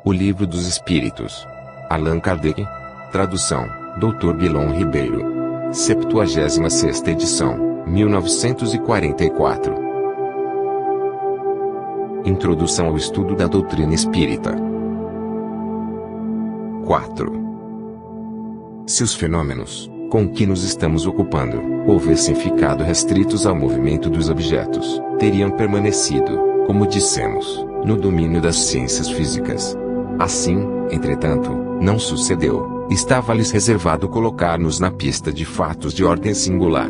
O Livro dos Espíritos. Allan Kardec. Tradução, Dr. Guilom Ribeiro. 76ª edição, 1944. Introdução ao estudo da doutrina espírita. 4. Se os fenômenos, com que nos estamos ocupando, houvessem ficado restritos ao movimento dos objetos, teriam permanecido, como dissemos, no domínio das ciências físicas. Assim, entretanto, não sucedeu. Estava-lhes reservado colocar-nos na pista de fatos de ordem singular.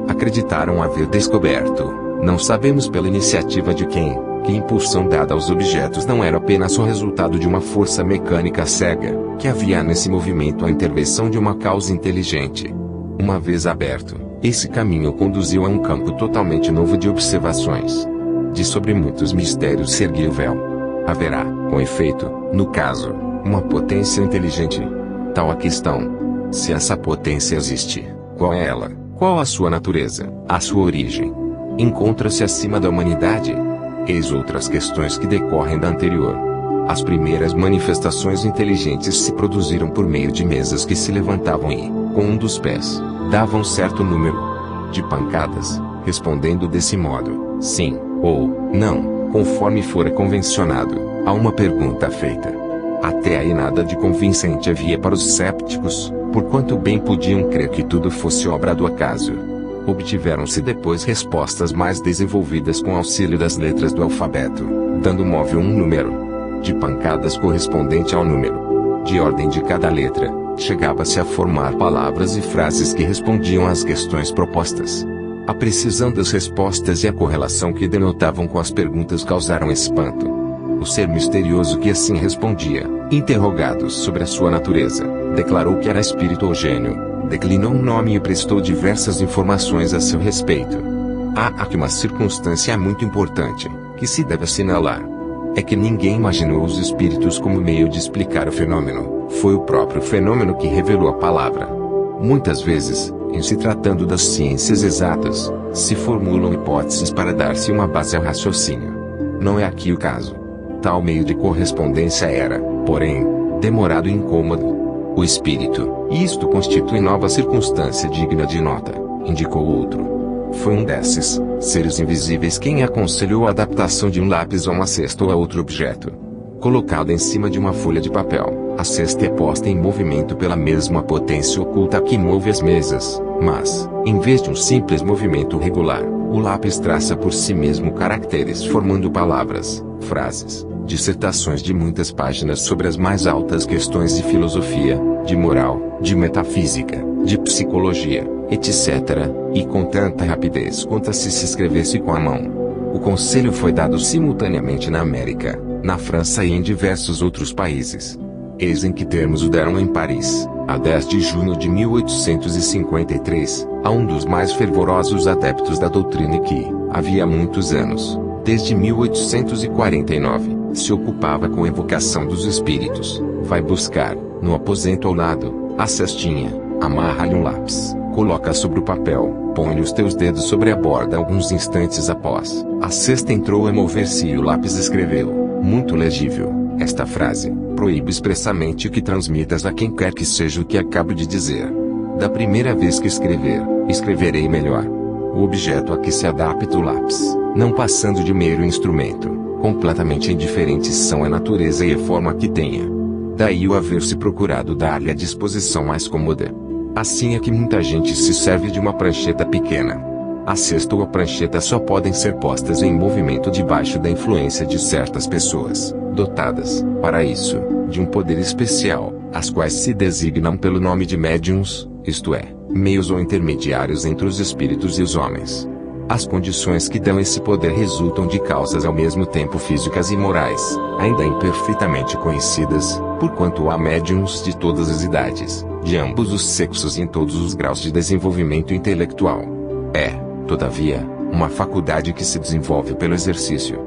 Acreditaram haver descoberto, não sabemos pela iniciativa de quem, que impulsão dada aos objetos não era apenas o resultado de uma força mecânica cega, que havia nesse movimento a intervenção de uma causa inteligente. Uma vez aberto, esse caminho conduziu a um campo totalmente novo de observações. De sobre muitos mistérios se erguia o véu. Haverá, com efeito, no caso, uma potência inteligente. Tal a questão. Se essa potência existe, qual é ela? Qual a sua natureza, a sua origem? Encontra-se acima da humanidade? Eis outras questões que decorrem da anterior. As primeiras manifestações inteligentes se produziram por meio de mesas que se levantavam e, com um dos pés, davam certo número de pancadas, respondendo desse modo, sim, ou não, conforme fora convencionado, a uma pergunta feita. Até aí nada de convincente havia para os cépticos, porquanto bem podiam crer que tudo fosse obra do acaso. Obtiveram-se depois respostas mais desenvolvidas com auxílio das letras do alfabeto, dando móvel um número de pancadas correspondente ao número de ordem de cada letra. Chegava-se a formar palavras e frases que respondiam às questões propostas. A precisão das respostas e a correlação que denotavam com as perguntas causaram espanto. O ser misterioso que assim respondia, interrogados sobre a sua natureza, declarou que era espírito ou gênio, declinou um nome e prestou diversas informações a seu respeito. Há aqui uma circunstância muito importante, que se deve assinalar. É que ninguém imaginou os espíritos como meio de explicar o fenômeno, foi o próprio fenômeno que revelou a palavra. Muitas vezes, em se tratando das ciências exatas, se formulam hipóteses para dar-se uma base ao raciocínio. Não é aqui o caso. Tal meio de correspondência era, porém, demorado e incômodo. O espírito, e isto constitui nova circunstância digna de nota, indicou outro. Foi um desses seres invisíveis quem aconselhou a adaptação de um lápis a uma cesta ou a outro objeto. Colocado em cima de uma folha de papel, a cesta é posta em movimento pela mesma potência oculta que move as mesas, mas, em vez de um simples movimento regular, o lápis traça por si mesmo caracteres formando palavras, frases, dissertações de muitas páginas sobre as mais altas questões de filosofia, de moral, de metafísica, de psicologia, etc., e com tanta rapidez quanto se escrevesse com a mão. O conselho foi dado simultaneamente na América, na França e em diversos outros países. Eis em que termos o deram em Paris, a 10 de junho de 1853, a um dos mais fervorosos adeptos da doutrina que, havia muitos anos, desde 1849, se ocupava com a evocação dos espíritos. Vai buscar, no aposento ao lado, a cestinha, amarra-lhe um lápis, coloca sobre o papel, põe-lhe os teus dedos sobre a borda alguns instantes após. A cesta entrou a mover-se e o lápis escreveu, muito legível, esta frase: proíbo expressamente que transmitas a quem quer que seja o que acabo de dizer. Da primeira vez que escrever, escreverei melhor. O objeto a que se adapta o lápis, não passando de mero instrumento, completamente indiferentes são a natureza e a forma que tenha. Daí o haver-se procurado dar-lhe a disposição mais cômoda. Assim é que muita gente se serve de uma prancheta pequena. A cesta ou a prancheta só podem ser postas em movimento debaixo da influência de certas pessoas, dotadas, para isso, de um poder especial, as quais se designam pelo nome de médiuns, isto é, meios ou intermediários entre os espíritos e os homens. As condições que dão esse poder resultam de causas ao mesmo tempo físicas e morais, ainda imperfeitamente conhecidas, porquanto há médiuns de todas as idades, de ambos os sexos e em todos os graus de desenvolvimento intelectual. É, todavia, uma faculdade que se desenvolve pelo exercício.